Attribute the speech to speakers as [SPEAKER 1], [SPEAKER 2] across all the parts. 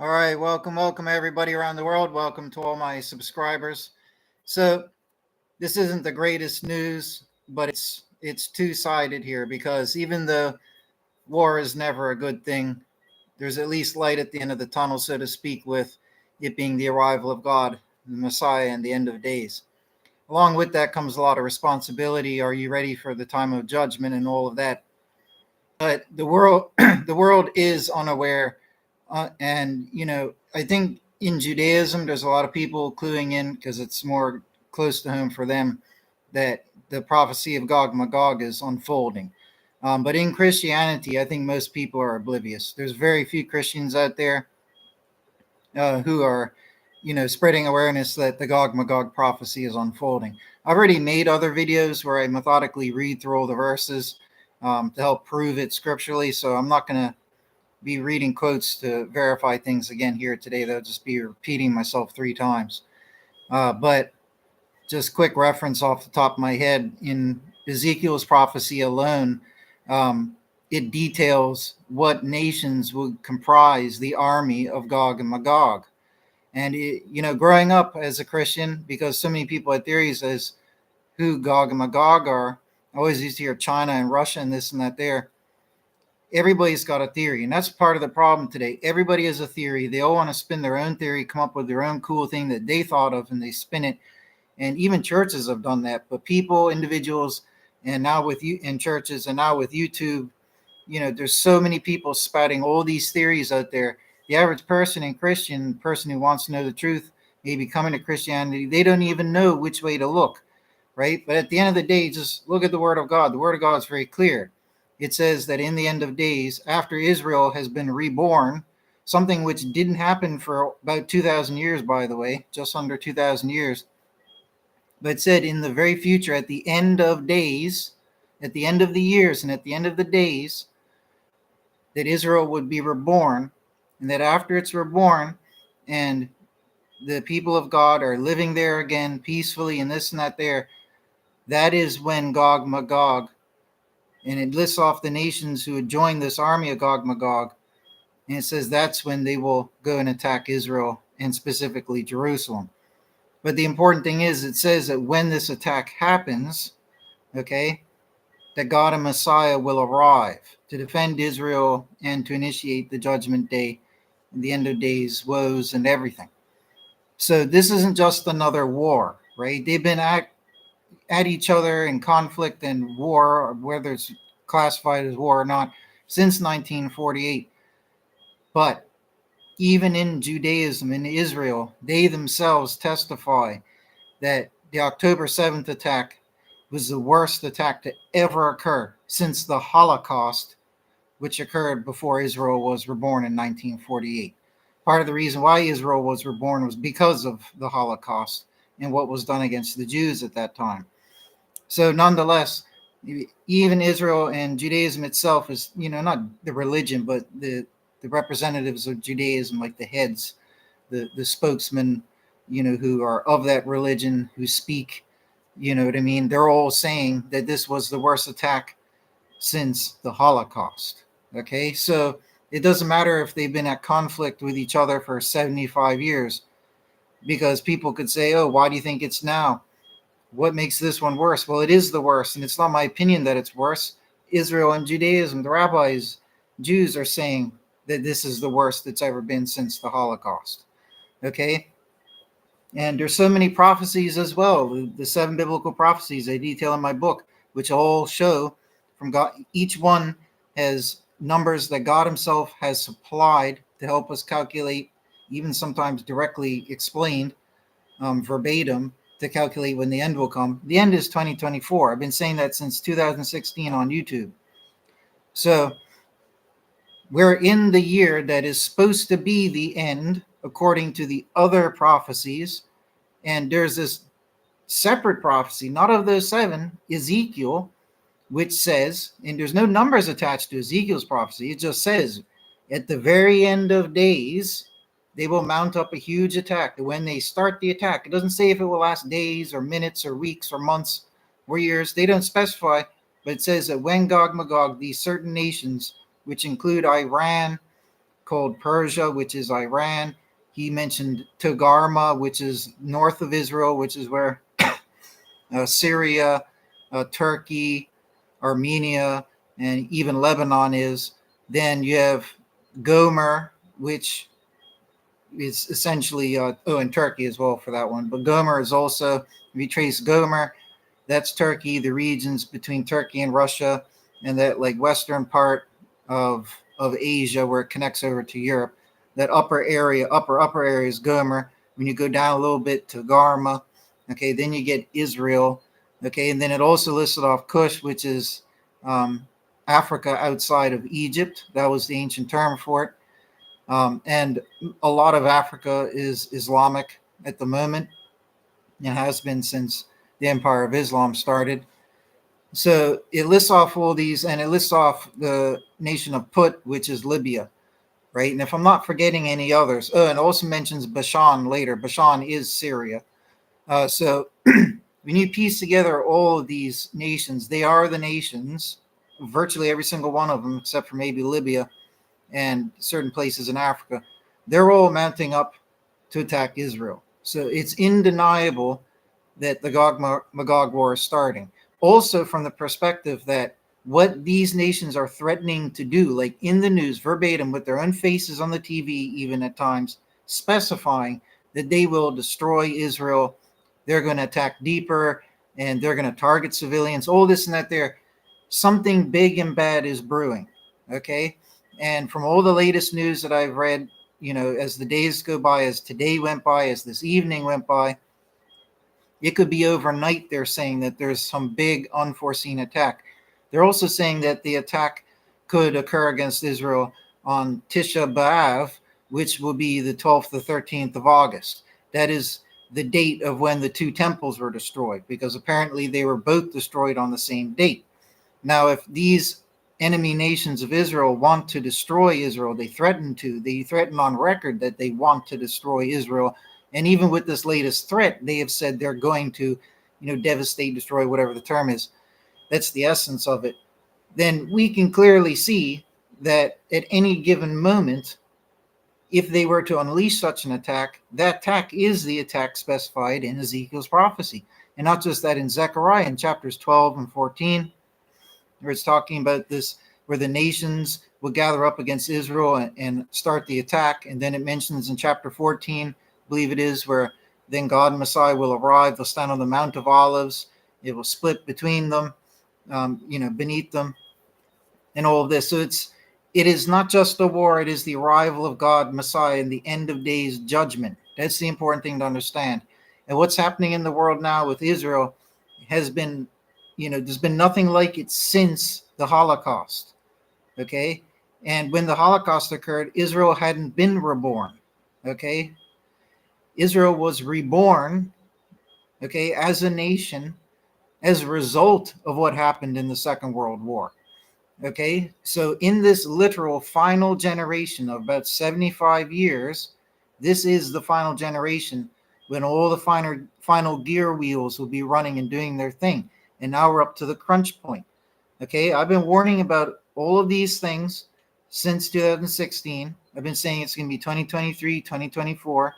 [SPEAKER 1] All right, welcome everybody around the world. Welcome to all my subscribers. So this isn't the greatest news, but it's two-sided here because even though war is never a good thing, there's at least light at the end of the tunnel, so to speak, with it being the arrival of God, the Messiah, and the end of days. Along with that comes a lot of responsibility. Are you ready for the time of judgment and all of that? But the world, the world is unaware, and I think in Judaism, there's a lot of people cluing in because it's more close to home for them that the prophecy of Gog Magog is unfolding. But in Christianity, I think most people are oblivious. There's very few Christians out there who are, spreading awareness that the Gog Magog prophecy is unfolding. I've already made other videos where I methodically read through all the verses to help prove it scripturally. So I'm not going to be reading quotes to verify things again here today. That'll just be repeating myself 3 times. But just quick reference off the top of my head, in Ezekiel's prophecy alone, it details what nations would comprise the army of Gog and Magog. And, growing up as a Christian, because so many people had theories as who Gog and Magog are, I always used to hear China and Russia and this and that there. Everybody's got a theory, and that's part of the problem today. Everybody has a theory. They all want to spin their own theory, come up with their own cool thing that they thought of, and they spin it. And even churches have done that. But people, individuals, and now with you in churches, and now with YouTube, there's so many people spouting all these theories out there. The average person and Christian person who wants to know the truth, maybe coming to Christianity, they don't even know which way to look, right? But at the end of the day, just look at the Word of God. The Word of God is very clear. It says that in the end of days, after Israel has been reborn, something which didn't happen for about 2,000 years, by the way, just under 2,000 years, but it said in the very future, at the end of days, at the end of the years, and at the end of the days, that Israel would be reborn, and that after it's reborn, and the people of God are living there again peacefully, and this and that there, that is when Gog Magog, and it lists off the nations who would join this army of Gog Magog, and it says that's when they will go and attack Israel, and specifically Jerusalem. But the important thing is, it says that when this attack happens, okay, that God and Messiah will arrive to defend Israel and to initiate the judgment day and the end of days, woes, and everything. So this isn't just another war, right? They've been at each other in conflict and war, whether it's classified as war or not, since 1948. But even in Judaism, in Israel, they themselves testify that the October 7th attack was the worst attack to ever occur since the Holocaust, which occurred before Israel was reborn in 1948. Part of the reason why Israel was reborn was because of the Holocaust and what was done against the Jews at that time. So nonetheless, even Israel and Judaism itself is, not the religion, but the representatives of Judaism, like the heads, the spokesmen, who are of that religion, who speak, what I mean? They're all saying that this was the worst attack since the Holocaust. Okay, so it doesn't matter if they've been at conflict with each other for 75 years, because people could say, oh, why do you think it's now? What makes this one worse? Well, it is the worst, and it's not my opinion that it's worse. Israel and Judaism, the rabbis, Jews are saying that this is the worst that's ever been since the Holocaust. Okay? And there's so many prophecies as well. The 7 biblical prophecies I detail in my book, which all show from God. Each one has numbers that God himself has supplied to help us calculate, even sometimes directly explained, verbatim, to calculate when the end will come. The end is 2024. I've been saying that since 2016 on YouTube. So we're in the year that is supposed to be the end, according to the other prophecies. And there's this separate prophecy, not of those 7, Ezekiel, which says, and there's no numbers attached to Ezekiel's prophecy, it just says, at the very end of days, they will mount up a huge attack. When they start the attack, it doesn't say if it will last days or minutes or weeks or months or years. They don't specify, but it says that when Gog Magog, these certain nations, which include Iran, called Persia, which is Iran. He mentioned Togarmah, which is north of Israel, which is where Syria, Turkey, Armenia, and even Lebanon is. Then you have Gomer, which is essentially, and Turkey as well for that one. But Gomer is also, if you trace Gomer, that's Turkey, the regions between Turkey and Russia, and that like western part of Asia where it connects over to Europe. That upper area is Gomer. When you go down a little bit to Garma, okay, then you get Israel, okay, and then it also listed off Cush, which is Africa outside of Egypt. That was the ancient term for it. And a lot of Africa is Islamic at the moment. It has been since the Empire of Islam started. So it lists off all these, and it lists off the nation of Put, which is Libya, right? And if I'm not forgetting any others, and also mentions Bashan later. Bashan is Syria. So when you piece together all of these nations, they are the nations, virtually every single one of them, except for maybe Libya and certain places in Africa, they're all mounting up to attack Israel. So it's undeniable that the Magog war is starting. Also, from the perspective that what these nations are threatening to do, like in the news, verbatim, with their own faces on the TV, even at times, specifying that they will destroy Israel, they're going to attack deeper, and they're going to target civilians, all this and that there. Something big and bad is brewing, okay? And from all the latest news that I've read, as the days go by, as today went by, as this evening went by, it could be overnight. They're saying that there's some big unforeseen attack. They're also saying that the attack could occur against Israel on Tisha B'Av, which will be the 12th to 13th of August. That is the date of when the two temples were destroyed, because apparently they were both destroyed on the same date. Now, if these enemy nations of Israel want to destroy Israel, they threaten on record that they want to destroy Israel. And even with this latest threat, they have said they're going to, devastate, destroy, whatever the term is. That's the essence of it. Then we can clearly see that at any given moment, if they were to unleash such an attack, that attack is the attack specified in Ezekiel's prophecy. And not just that, in Zechariah in chapters 12 and 14, where it's talking about this, where the nations will gather up against Israel and start the attack. And then it mentions in chapter 14, I believe it is, where then God and Messiah will arrive. They'll stand on the Mount of Olives. It will split between them, beneath them, and all of this. So it is not just a war. It is the arrival of God, Messiah, and the end of days judgment. That's the important thing to understand. And what's happening in the world now with Israel has been, there's been nothing like it since the Holocaust. Okay. And when the Holocaust occurred, Israel hadn't been reborn. Okay. Israel was reborn, okay, as a nation as a result of what happened in the Second World War. Okay, so in this literal final generation of about 75 years, this is the final generation when all the final gear wheels will be running and doing their thing. And now we're up to the crunch point. Okay, I've been warning about all of these things since 2016. I've been saying it's going to be 2023, 2024.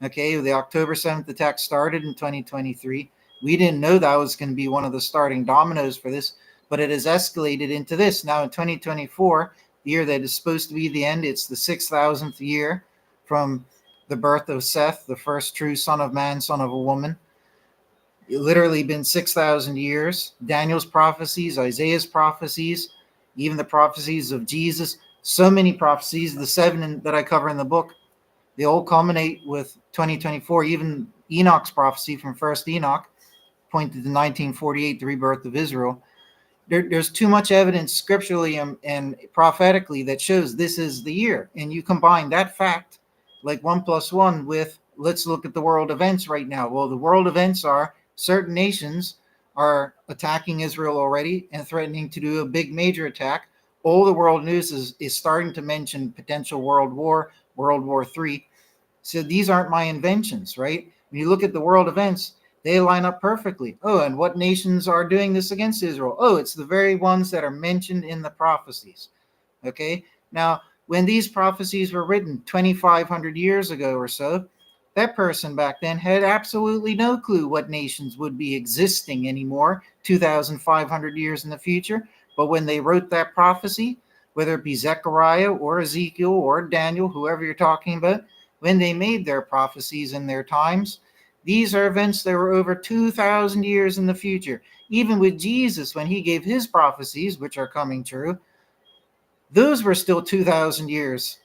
[SPEAKER 1] Okay, the October 7th attack started in 2023. We didn't know that was going to be one of the starting dominoes for this, but it has escalated into this. Now in 2024, the year that is supposed to be the end, it's the 6,000th year from the birth of Seth, the first true son of man, son of a woman. It literally been 6,000 years. Daniel's prophecies, Isaiah's prophecies, even the prophecies of Jesus, so many prophecies, the 7 that I cover in the book, they all culminate with 2024. Even Enoch's prophecy from First Enoch pointed to 1948, the rebirth of Israel. There's too much evidence scripturally and prophetically that shows this is the year. And you combine that fact, like 1 + 1, with let's look at the world events right now. Well, the world events are certain nations are attacking Israel already and threatening to do a big major attack. All the world news is starting to mention potential world war, World War III. So these aren't my inventions, right? When you look at the world events, they line up perfectly. Oh, and what nations are doing this against Israel? Oh, it's the very ones that are mentioned in the prophecies. Okay. Now, when these prophecies were written 2,500 years ago or so, that person back then had absolutely no clue what nations would be existing anymore 2,500 years in the future. But when they wrote that prophecy, whether it be Zechariah or Ezekiel or Daniel, whoever you're talking about, when they made their prophecies in their times, these are events that were over 2,000 years in the future. Even with Jesus, when he gave his prophecies, which are coming true, those were still 2,000 years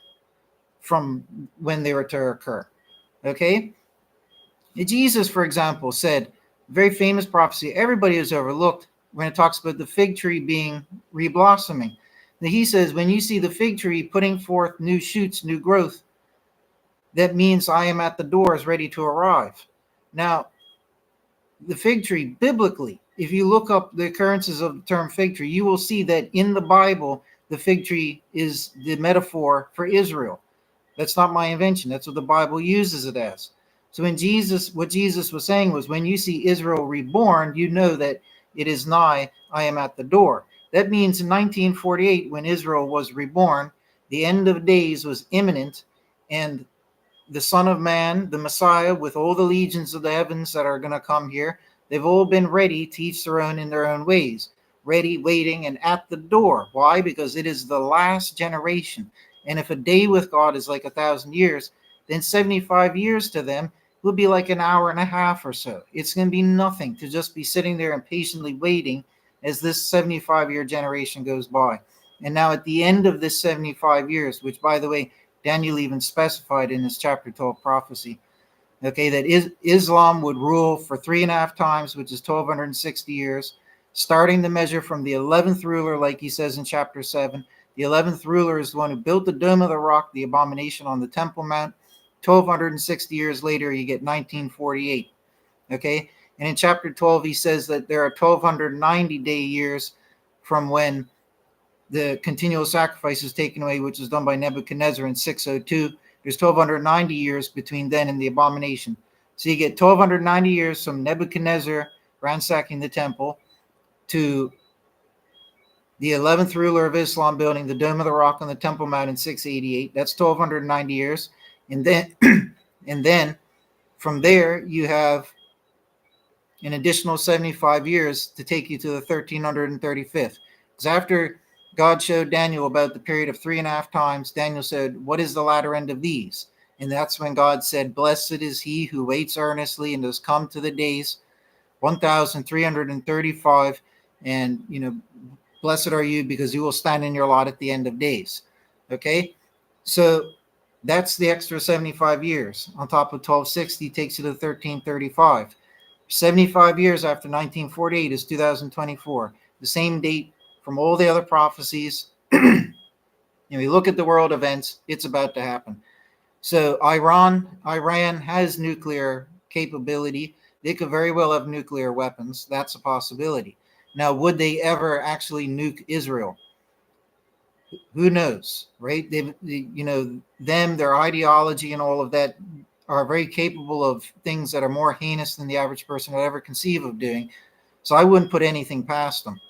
[SPEAKER 1] from when they were to occur. Okay? Jesus, for example, said, very famous prophecy, everybody has overlooked when it talks about the fig tree being reblossoming. That he says, when you see the fig tree putting forth new shoots, new growth, that means I am at the doors ready to arrive. Now, the fig tree, biblically, if you look up the occurrences of the term fig tree, you will see that in the Bible, the fig tree is the metaphor for Israel. That's not my invention. That's what the Bible uses it as. So what Jesus was saying was, when you see Israel reborn, you know that it is nigh, I am at the door. That means in 1948, when Israel was reborn, the end of days was imminent, and the Son of Man, the Messiah, with all the legions of the heavens that are going to come here, they've all been ready to each their own in their own ways, ready, waiting, and at the door. Why? Because it is the last generation. And if a day with God is like 1,000 years, then 75 years to them will be like an hour and a half or so. It's going to be nothing to just be sitting there and patiently waiting as this 75-year generation goes by. And now at the end of this 75 years, which, by the way, Daniel even specified in his chapter 12 prophecy, okay, that Islam would rule for 3.5 times, which is 1,260 years, starting the measure from the 11th ruler, like he says in chapter 7. The 11th ruler is the one who built the Dome of the Rock, the abomination on the Temple Mount. 1,260 years later, you get 1948, okay? And in chapter 12, he says that there are 1,290-day years from when the continual sacrifice is taken away, which was done by Nebuchadnezzar in 602. There's 1,290 years between then and the abomination. So you get 1,290 years from Nebuchadnezzar ransacking the temple to the 11th ruler of Islam building the Dome of the Rock on the Temple Mount in 688. That's 1,290 years. And then, and then from there, you have an additional 75 years to take you to the 1,335th. Because after God showed Daniel about the period of 3.5 times, Daniel said, what is the latter end of these? And that's when God said, blessed is he who waits earnestly and does come to the days 1,335. And, blessed are you because you will stand in your lot at the end of days. Okay? So that's the extra 75 years. On top of 1,260 takes you to 1,335. 75 years after 1948 is 2024. The same date from all the other prophecies. You look at the world events, it's about to happen. So Iran has nuclear capability. They could very well have nuclear weapons. That's a possibility. Now, would they ever actually nuke Israel? Who knows, right? Their ideology and all of that are very capable of things that are more heinous than the average person would ever conceive of doing. So I wouldn't put anything past them.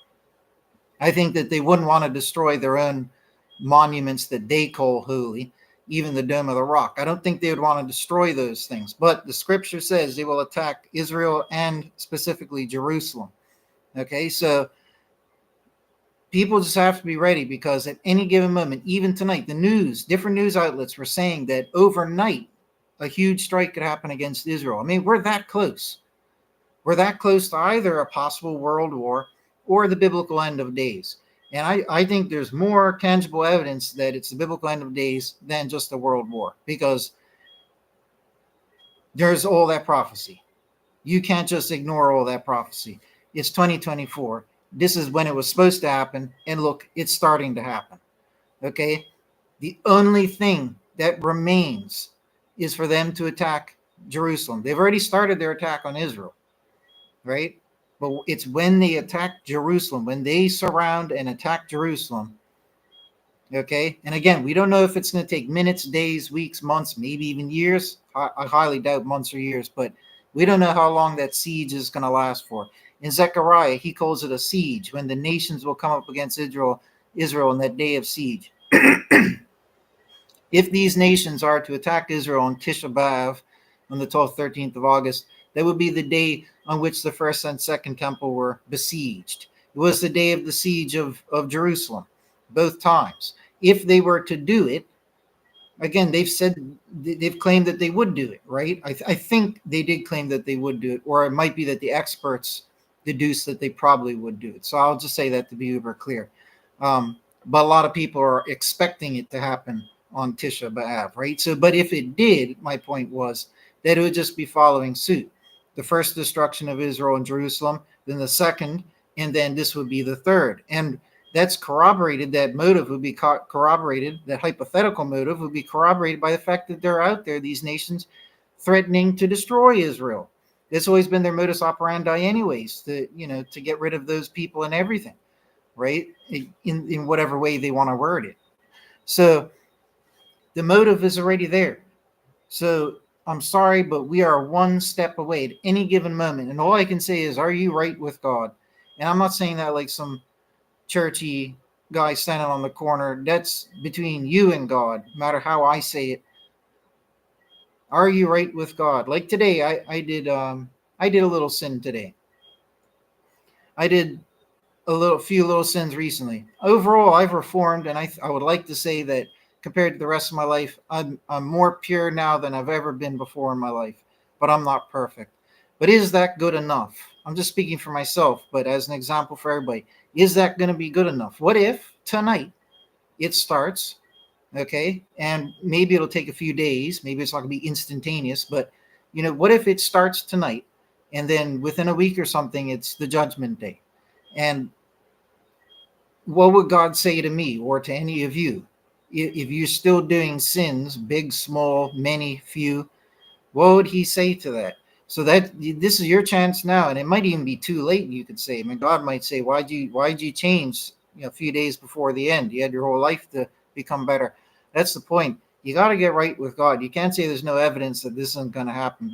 [SPEAKER 1] I think that they wouldn't want to destroy their own monuments that they call holy, even the Dome of the Rock. I don't think they would want to destroy those things. But the scripture says they will attack Israel and specifically Jerusalem. Okay, so people just have to be ready, because at any given moment, even tonight, different news outlets were saying that overnight a huge strike could happen against Israel. I mean, we're that close. We're that close to either a possible world war or the biblical end of days. And I think there's more tangible evidence that it's the biblical end of days than just a world war, because there's all that prophecy. You can't just ignore all that prophecy. It's 2024. This is when it was supposed to happen. And look, it's starting to happen. Okay? The only thing that remains is for them to attack Jerusalem. They've already started their attack on Israel, right? But it's when they attack Jerusalem, when they surround and attack Jerusalem, okay? And again, we don't know if it's going to take minutes, days, weeks, months, maybe even years. I highly doubt months or years, but we don't know how long that siege is going to last for. In Zechariah, he calls it a siege, when the nations will come up against Israel in that day of siege. If these nations are to attack Israel on Tisha B'Av, on the 12th, 13th of August, that would be the day on which the first and second temple were besieged. It was the day of the siege of Jerusalem, both times. If they were to do it, again, they've claimed that they would do it, right? I think they did claim that they would do it, or it might be that the experts deduced that they probably would do it. So I'll just say that to be uber clear. But a lot of people are expecting it to happen on Tisha B'Av, right? So, but if it did, my point was that it would just be following suit. The first destruction of Israel and Jerusalem, then the second, and then this would be the third. And that's corroborated, that motive would be corroborated, that hypothetical motive would be corroborated by the fact that they're out there, these nations, threatening to destroy Israel. It's always been their modus operandi anyways, to get rid of those people and everything, right? In whatever way they want to word it. So the motive is already there. So I'm sorry, but we are one step away at any given moment. And all I can say is, are you right with God? And I'm not saying that like some churchy guy standing on the corner. That's between you and God, no matter how I say it. Are you right with God? Like today, I did a little sin today. I did a few little sins recently. Overall, I've reformed, and I would like to say that compared to the rest of my life, I'm more pure now than I've ever been before in my life. But I'm not perfect. But is that good enough? I'm just speaking for myself, but as an example for everybody, is that going to be good enough? What if tonight it starts, okay, and maybe it'll take a few days, maybe it's not going to be instantaneous, but what if it starts tonight and then within a week or something, it's the judgment day? And what would God say to me or to any of you if you're still doing sins, big, small, many, few? What would he say to that? So that this is your chance now, and it might even be too late. You could say, I mean, God might say, why'd you change a few days before the end? You had your whole life to become better. That's the point. You got to get right with God. You can't say there's no evidence that this isn't going to happen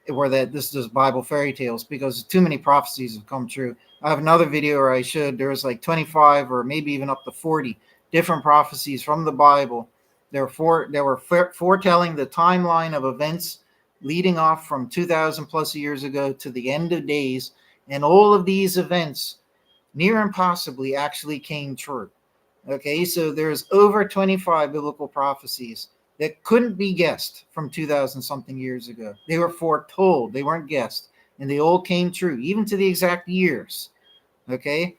[SPEAKER 1] or that this is just Bible fairy tales, because too many prophecies have come true. I have another video where there's like 25 or maybe even up to 40 different prophecies from the Bible. They were foretelling the timeline of events leading off from 2,000 plus years ago to the end of days. And all of these events, near impossibly, actually came true. Okay, so there's over 25 biblical prophecies that couldn't be guessed from 2,000 something years ago. They were foretold, they weren't guessed, and they all came true, even to the exact years. Okay,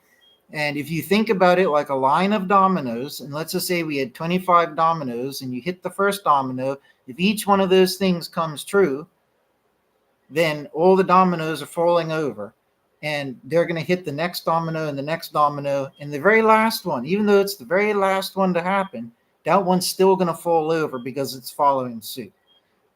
[SPEAKER 1] and if you think about it like a line of dominoes, and let's just say we had 25 dominoes, and you hit the first domino, if each one of those things comes true, then all the dominoes are falling over, and they're going to hit the next domino and the next domino, and the very last one, even though it's the very last one to happen, that one's still going to fall over because it's following suit,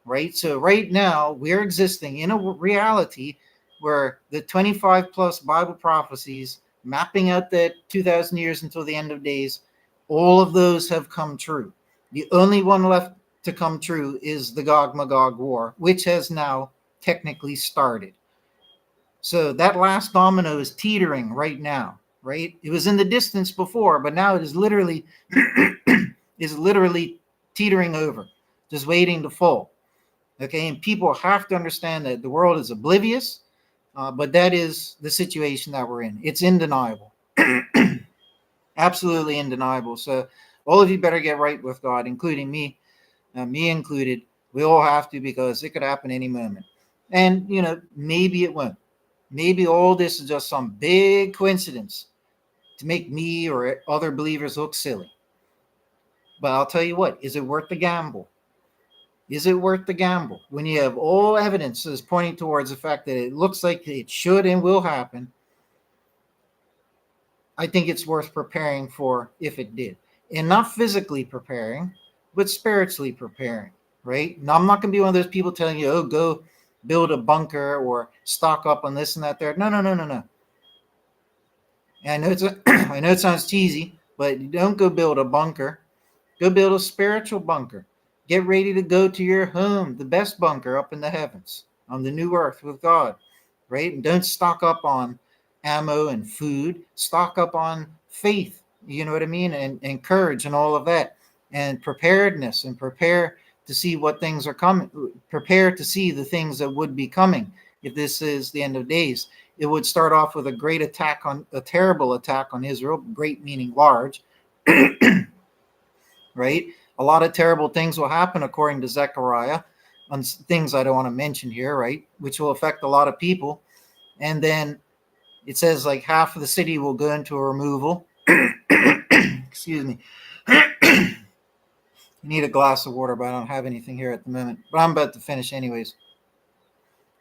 [SPEAKER 1] right? So right now, we're existing in a reality where the 25 plus Bible prophecies mapping out that 2,000 years until the end of days, all of those have come true. The only one left to come true is the Gog-Magog war, which has now technically started. So that last domino is teetering right now, right? It was in the distance before, but now it is literally teetering over, just waiting to fall. Okay, and people have to understand that the world is oblivious, but that is the situation that we're in. It's undeniable. Absolutely undeniable. So all of you better get right with God, including me, me included. We all have to, because it could happen any moment. And, maybe it won't. Maybe all this is just some big coincidence to make me or other believers look silly. But I'll tell you what, is it worth the gamble? Is it worth the gamble? When you have all evidences pointing towards the fact that it looks like it should and will happen, I think it's worth preparing for if it did. And not physically preparing, but spiritually preparing, right? Now, I'm not going to be one of those people telling you, oh, go build a bunker or stock up on this and that there. No. And I know it sounds cheesy, but don't go build a bunker. Go build a spiritual bunker. Get ready to go to your home, the best bunker up in the heavens, on the new earth with God, right? And don't stock up on ammo and food. Stock up on faith, you know what I mean? And courage and all of that. and preparedness, and prepare to see what things are coming, prepare to see the things that would be coming. If this is the end of days, it would start off with a terrible attack on Israel, great meaning large, right? A lot of terrible things will happen according to Zechariah, on things I don't want to mention here, right? Which will affect a lot of people. And then it says like half of the city will go into a removal. Excuse me. I need a glass of water, but I don't have anything here at the moment. But I'm about to finish anyways.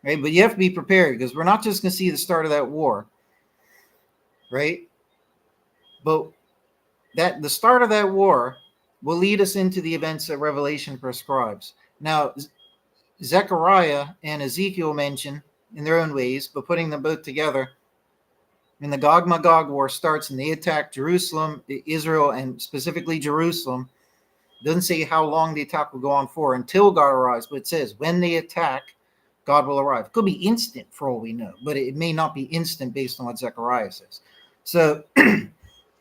[SPEAKER 1] Right? But you have to be prepared, because we're not just going to see the start of that war, right? But that the start of that war will lead us into the events that Revelation prescribes. Now, Zechariah and Ezekiel mention in their own ways, but putting them both together, when the Gog Magog war starts and they attack Jerusalem, Israel, and specifically Jerusalem, it doesn't say how long the attack will go on for until God arrives, but it says when they attack, God will arrive. It could be instant for all we know, but it may not be instant based on what Zechariah says. So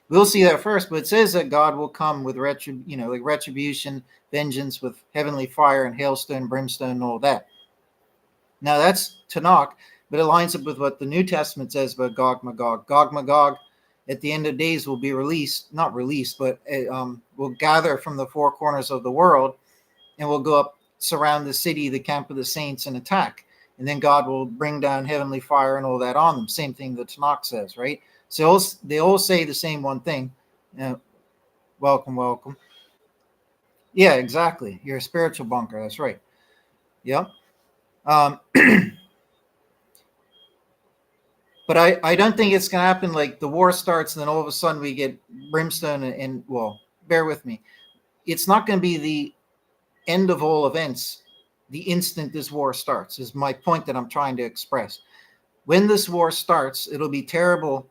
[SPEAKER 1] we'll see that first, but it says that God will come with retribution, vengeance, with heavenly fire and hailstone, brimstone, and all that. Now that's Tanakh, but it lines up with what the New Testament says about Gog Magog. Gog Magog at the end of days will be not released, but will gather from the four corners of the world and will go up, surround the city, the camp of the saints, and attack. And then God will bring down heavenly fire and all that on them. Same thing that Tanakh says, right? So they all say the same one thing. Welcome, welcome. Yeah, exactly. You're a spiritual bunker. That's right. Yep. But I don't think it's going to happen like the war starts and then all of a sudden we get brimstone and well, bear with me. It's not going to be the end of all events the instant this war starts, is my point that I'm trying to express. When this war starts, it'll be terrible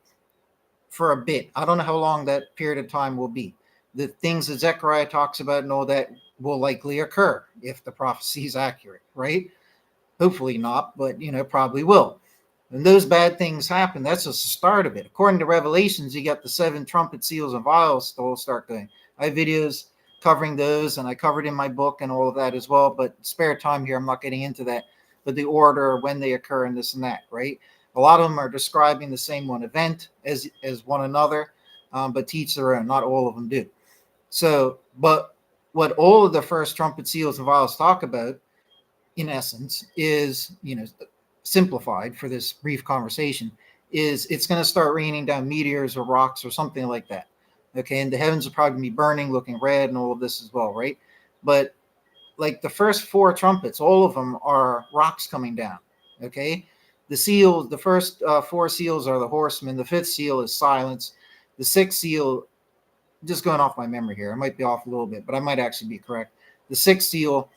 [SPEAKER 1] for a bit. I don't know how long that period of time will be. The things that Zechariah talks about and all that will likely occur if the prophecy is accurate, right? Hopefully not, but probably will. When those bad things happen, that's just the start of it. According to Revelations, you got the 7 trumpet seals and vials that will start going. I have videos covering those, and I covered in my book and all of that as well, but spare time here, I'm not getting into that. But the order, when they occur, and this and that, right? A lot of them are describing the same one event as one another, but teach their own. Not all of them do. So, but what all of the first trumpet seals and vials talk about, in essence, is, simplified for this brief conversation, is it's going to start raining down meteors or rocks or something like that. Okay, and the heavens are probably going to be burning, looking red, and all of this as well, right? But like the first 4 trumpets, all of them are rocks coming down. Okay, the first 4 seals are the horsemen. The 5th seal is silence. The 6th seal, just going off my memory here, I might be off a little bit, but I might actually be correct. The 6th seal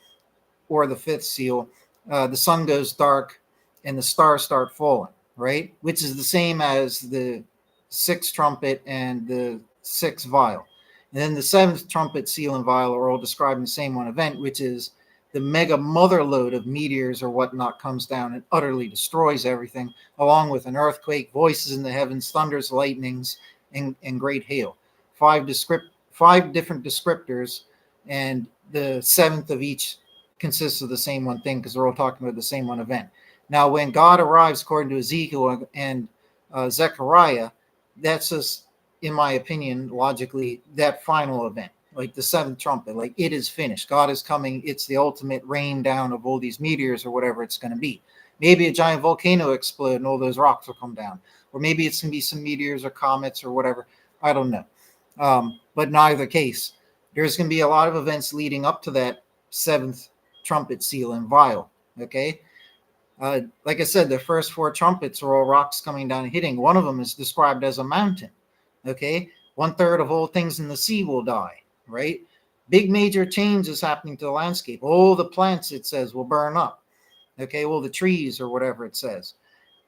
[SPEAKER 1] or the 5th seal, the sun goes dark and the stars start falling, right? Which is the same as the 6th trumpet and the 6th vial. And then the 7th trumpet, seal, and vial are all describing the same one event, which is the mega mother load of meteors or whatnot comes down and utterly destroys everything, along with an earthquake, voices in the heavens, thunders, lightnings, and great hail. 5 different descriptors, and the 7th of each consists of the same one thing, because they're all talking about the same one event. Now, when God arrives, according to Ezekiel and Zechariah, that's just, in my opinion, logically, that final event, like the 7th trumpet, like it is finished. God is coming. It's the ultimate rain down of all these meteors or whatever it's going to be. Maybe a giant volcano explode and all those rocks will come down. Or maybe it's going to be some meteors or comets or whatever. I don't know. But in either case, there's going to be a lot of events leading up to that 7th trumpet, seal, and vial. Okay? Like I said, the first 4 trumpets are all rocks coming down and hitting. One of them is described as a mountain. Okay? 1/3 of all things in the sea will die. Right? Big major change is happening to the landscape. All the plants, it says, will burn up. Okay? All the trees or whatever it says.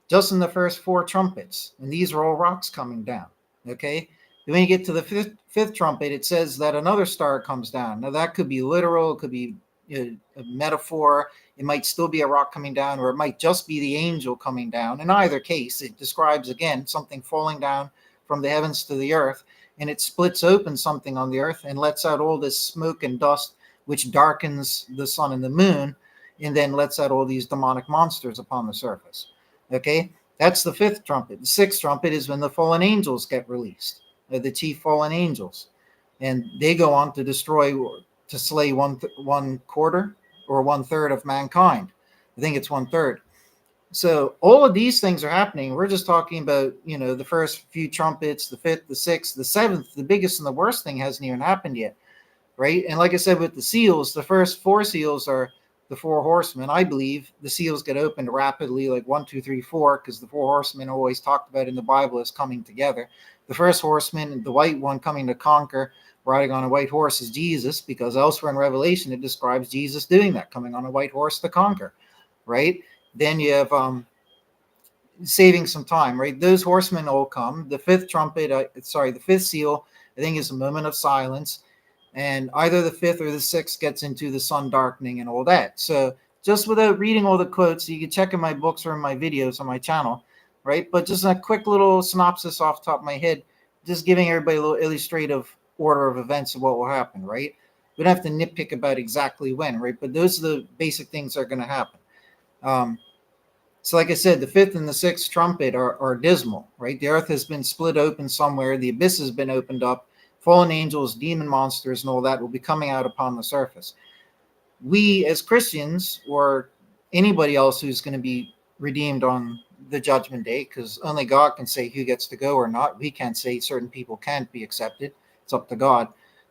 [SPEAKER 1] Just in the first 4 trumpets. And these are all rocks coming down. Okay? Then when you get to the fifth trumpet, it says that another star comes down. Now that could be literal. It could be a metaphor. It might still be a rock coming down, or it might just be the angel coming down. In either case, it describes, again, something falling down from the heavens to the earth, and it splits open something on the earth and lets out all this smoke and dust, which darkens the sun and the moon, and then lets out all these demonic monsters upon the surface. Okay, that's the fifth trumpet. The sixth trumpet is when the fallen angels get released, the chief fallen angels, and they go on to destroy, to slay one quarter or 1/3 of mankind. I think it's 1/3. So all of these things are happening. We're just talking about, the first few trumpets, the fifth, the sixth, the seventh, the biggest and the worst thing hasn't even happened yet, right? And like I said, with the seals, the first four seals are the four horsemen. I believe the seals get opened rapidly, like 1, 2, 3, 4, because the four horsemen are always talked about in the Bible as coming together. The first horseman, the white one coming to conquer, riding on a white horse, is Jesus, because elsewhere in Revelation it describes Jesus doing that, coming on a white horse to conquer, right? Then you have saving some time, right? Those horsemen all come. The fifth trumpet, the fifth seal, I think, is a moment of silence. And either the fifth or the sixth gets into the sun darkening and all that. So just without reading all the quotes, you can check in my books or in my videos on my channel, right? But just a quick little synopsis off the top of my head, just giving everybody a little illustrative order of events of what will happen, right? We don't have to nitpick about exactly when, right? But those are the basic things that are going to happen. So like I said, the fifth and the sixth trumpet are dismal, right? The earth has been split open somewhere. The abyss has been opened up. Fallen angels, demon monsters, and all that will be coming out upon the surface. We as Christians, or anybody else who's going to be redeemed on the judgment day, because only God can say who gets to go or not. We can't say certain people can't be accepted. It's up to God.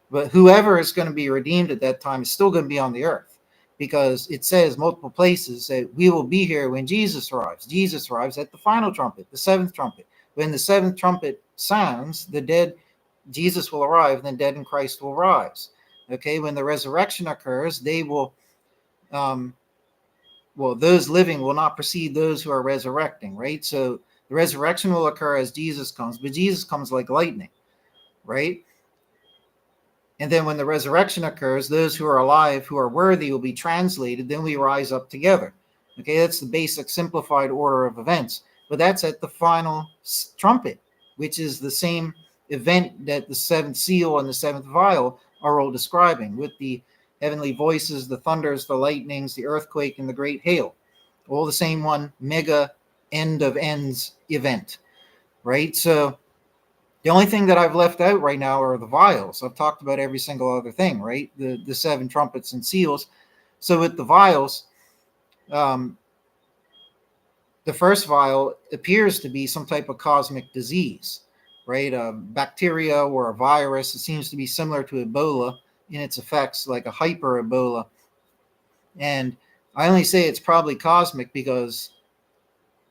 [SPEAKER 1] But whoever is going to be redeemed at that time is still going to be on the earth, because it says multiple places that we will be here when Jesus arrives. Jesus arrives at the final trumpet, the seventh trumpet. When the seventh trumpet sounds, the dead, Jesus will arrive, and the dead in Christ will rise. Okay, when the resurrection occurs, they will, those living will not precede those who are resurrecting, right? So the resurrection will occur as Jesus comes, but Jesus comes like lightning, right? And then when the resurrection occurs, those who are alive, who are worthy, will be translated. Then we rise up together. Okay, that's the basic simplified order of events. But that's at the final trumpet, which is the same event that the seventh seal and the seventh vial are all describing, with the heavenly voices, the thunders, the lightnings, the earthquake, and the great hail. All the same one mega end of ends event, right? So the only thing that I've left out right now are the vials. I've talked about every single other thing, right? The seven trumpets and seals. So with the vials, the first vial appears to be some type of cosmic disease, right? A bacteria or a virus. It seems to be similar to Ebola in its effects, like a hyper Ebola. And I only say it's probably cosmic because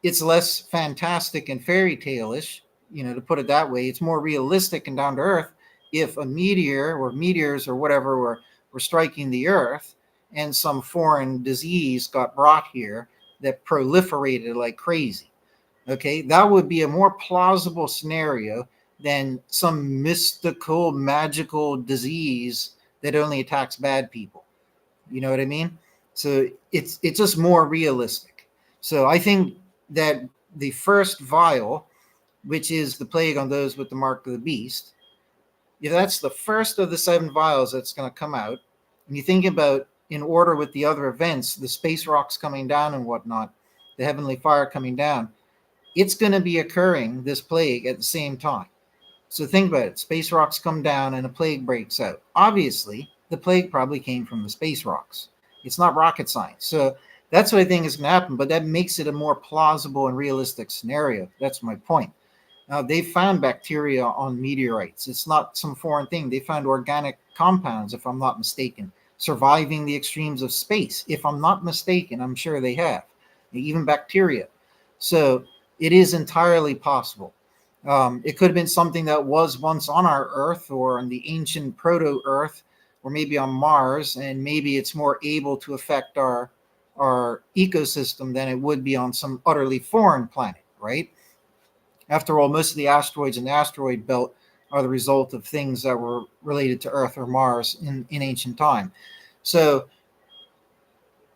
[SPEAKER 1] it's less fantastic and fairy tale-ish, to put it that way. It's more realistic and down to earth if a meteor or meteors or whatever were striking the earth and some foreign disease got brought here that proliferated like crazy. Okay, that would be a more plausible scenario than some mystical, magical disease that only attacks bad people. You know what I mean? So it's just more realistic. So I think that the first vial, which is the plague on those with the mark of the beast, if that's the first of the seven vials that's going to come out, and you think about in order with the other events, the space rocks coming down and whatnot, the heavenly fire coming down, it's going to be occurring, this plague, at the same time. So think about it. Space rocks come down and a plague breaks out. Obviously, the plague probably came from the space rocks. It's not rocket science. So that's what I think is going to happen, but that makes it a more plausible and realistic scenario. That's my point. They found bacteria on meteorites. It's not some foreign thing. They found organic compounds, if I'm not mistaken, surviving the extremes of space. If I'm not mistaken, I'm sure they have. Even bacteria. So it is entirely possible. It could have been something that was once on our Earth or on the ancient proto-Earth or maybe on Mars, and maybe it's more able to affect our ecosystem than it would be on some utterly foreign planet, right? After all, most of the asteroids in the asteroid belt are the result of things that were related to Earth or Mars in ancient time. So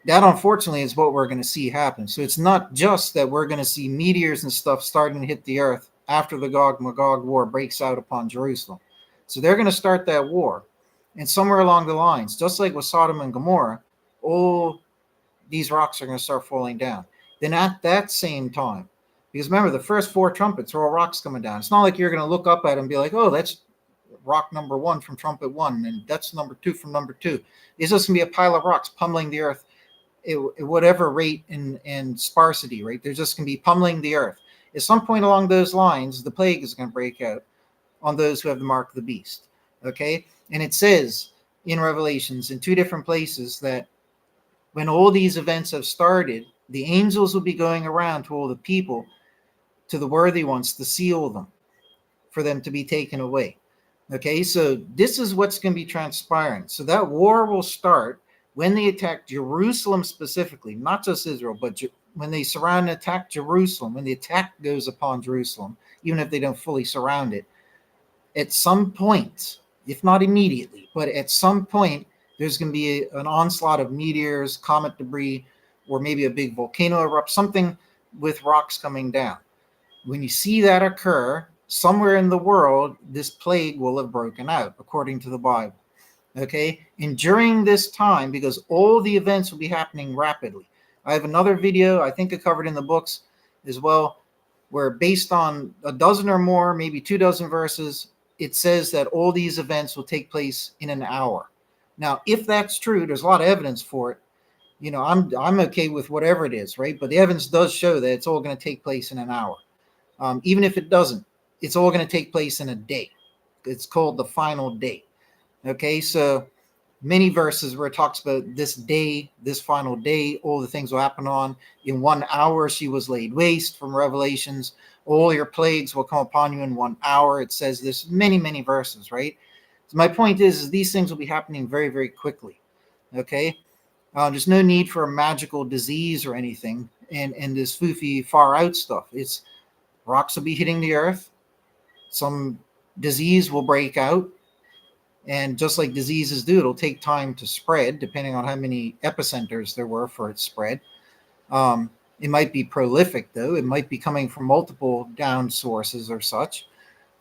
[SPEAKER 1] that, unfortunately, is what we're going to see happen. So it's not just that we're going to see meteors and stuff starting to hit the Earth after the Gog-Magog war breaks out upon Jerusalem. So they're going to start that war. And somewhere along the lines, just like with Sodom and Gomorrah, all these rocks are going to start falling down. Then at that same time, because remember, the first 4 trumpets are all rocks coming down. It's not like you're going to look up at it and be like, oh, that's rock number 1 from trumpet 1, and that's number 2 from number 2. It's just going to be a pile of rocks pummeling the earth at whatever rate and sparsity, right? They're just going to be pummeling the earth. At some point along those lines, the plague is going to break out on those who have the mark of the beast. Okay? And it says in Revelations in 2 different places that when all these events have started, the angels will be going around to all the people, to the worthy ones, to seal them, for them to be taken away. Okay, so this is what's going to be transpiring. So that war will start when they attack Jerusalem specifically, not just Israel, but when they surround and attack Jerusalem, when the attack goes upon Jerusalem, even if they don't fully surround it, at some point, if not immediately, but at some point, there's going to be an onslaught of meteors, comet debris, or maybe a big volcano erupt, something with rocks coming down. When you see that occur, somewhere in the world, this plague will have broken out, according to the Bible. Okay? And during this time, because all the events will be happening rapidly, I have another video, I think I covered in the books as well, where based on a dozen or more, maybe 2 dozen verses, it says that all these events will take place in an hour. Now, if that's true, there's a lot of evidence for it. You know, I'm okay with whatever it is, right? But the evidence does show that it's all going to take place in an hour. Even if it doesn't, it's all going to take place in a day. It's called the final day. Okay, so many verses where it talks about this day, this final day, all the things will happen on. In 1 hour she was laid waste, from Revelations. All your plagues will come upon you in 1 hour. It says this many, many verses, right? So my point is these things will be happening very, very quickly. Okay, there's no need for a magical disease or anything, and this foofy far out stuff. It's rocks will be hitting the earth. Some disease will break out. And just like diseases do, it'll take time to spread, depending on how many epicenters there were for its spread. It might be prolific, though. It might be coming from multiple down sources or such.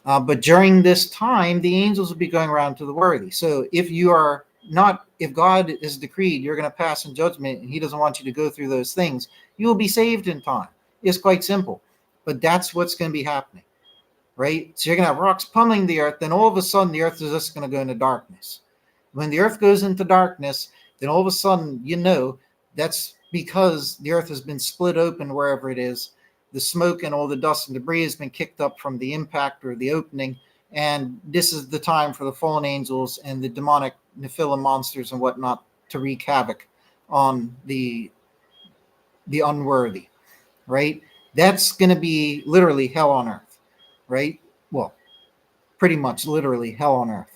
[SPEAKER 1] But during this time, the angels will be going around to the worthy. So if you are not, if God is decreed, you're going to pass in judgment and he doesn't want you to go through those things, you will be saved in time. It's quite simple. But that's what's going to be happening, right? So you're going to have rocks pummeling the earth. Then all of a sudden, the earth is just going to go into darkness. When the earth goes into darkness, then all of a sudden, you know, that's because the earth has been split open wherever it is. The smoke and all the dust and debris has been kicked up from the impact or the opening. And this is the time for the fallen angels and the demonic Nephilim monsters and whatnot to wreak havoc on the unworthy, right? That's going to be literally hell on earth, right? Well, pretty much literally hell on earth.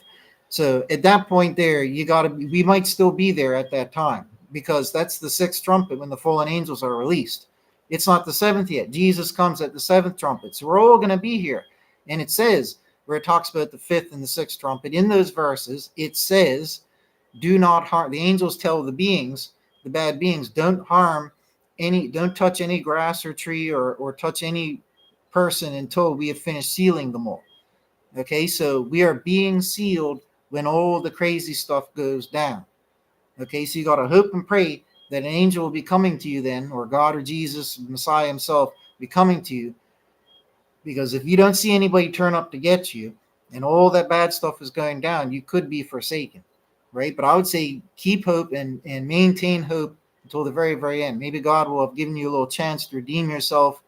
[SPEAKER 1] So at that point there, we might still be there at that time, because that's the 6th trumpet when the fallen angels are released. It's not the 7th yet. Jesus comes at the 7th trumpet. So we're all going to be here. And it says, where it talks about the 5th and the 6th trumpet, in those verses, it says, do not harm. The angels tell the beings, the bad beings, don't touch any grass or tree or touch any person until we have finished sealing them all. Okay, so we are being sealed when all the crazy stuff goes down. Okay, so you got to hope and pray that an angel will be coming to you then, or God or Jesus, Messiah himself, be coming to you. Because if you don't see anybody turn up to get you and all that bad stuff is going down, you could be forsaken, right? But I would say keep hope and maintain hope until the very, very end. Maybe God will have given you a little chance to redeem yourself,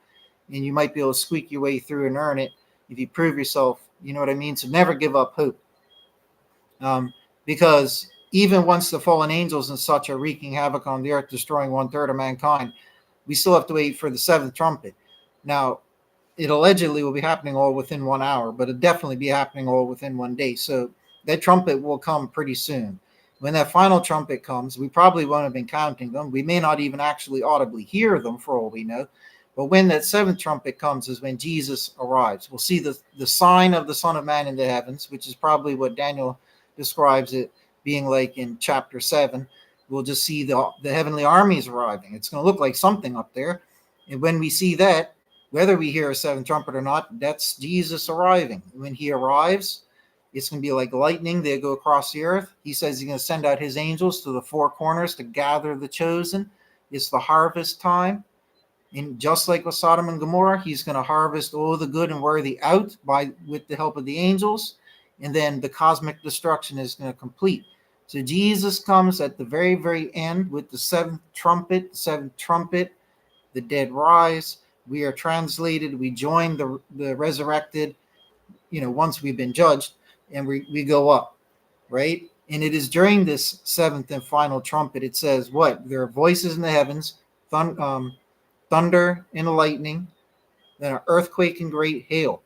[SPEAKER 1] and you might be able to squeak your way through and earn it if you prove yourself. You know what I mean? So never give up hope. Because even once the fallen angels and such are wreaking havoc on the earth, destroying 1/3 of mankind, we still have to wait for the 7th trumpet. Now, it allegedly will be happening all within 1 hour, but it'll definitely be happening all within 1 day. So that trumpet will come pretty soon. When that final trumpet comes, we probably won't have been counting them. We may not even actually audibly hear them, for all we know. But when that 7th trumpet comes is when Jesus arrives. We'll see the sign of the Son of Man in the heavens, which is probably what Daniel describes it being like in chapter 7. We'll just see the heavenly armies arriving. It's going to look like something up there. And when we see that, whether we hear a 7th trumpet or not, that's Jesus arriving. When he arrives, It's going to be like lightning. They go across the earth. He says he's going to send out his angels to the four corners to gather the chosen. It's the harvest time. And just like with Sodom and Gomorrah, he's going to harvest all the good and worthy out with the help of the angels. And then the cosmic destruction is going to complete. So Jesus comes at the very, very end with the seventh trumpet. The dead rise. We are translated. We join the resurrected, once we've been judged, and we go up, right? And it is during this seventh and final trumpet, it says what? There are voices in the heavens, thunder and lightning, then an earthquake and great hail.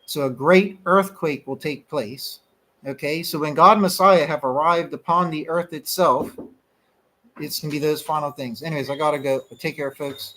[SPEAKER 1] So a great earthquake will take place. Okay, so when God and Messiah have arrived upon the earth itself, it's going to be those final things. Anyways, I got to go. Take care, folks.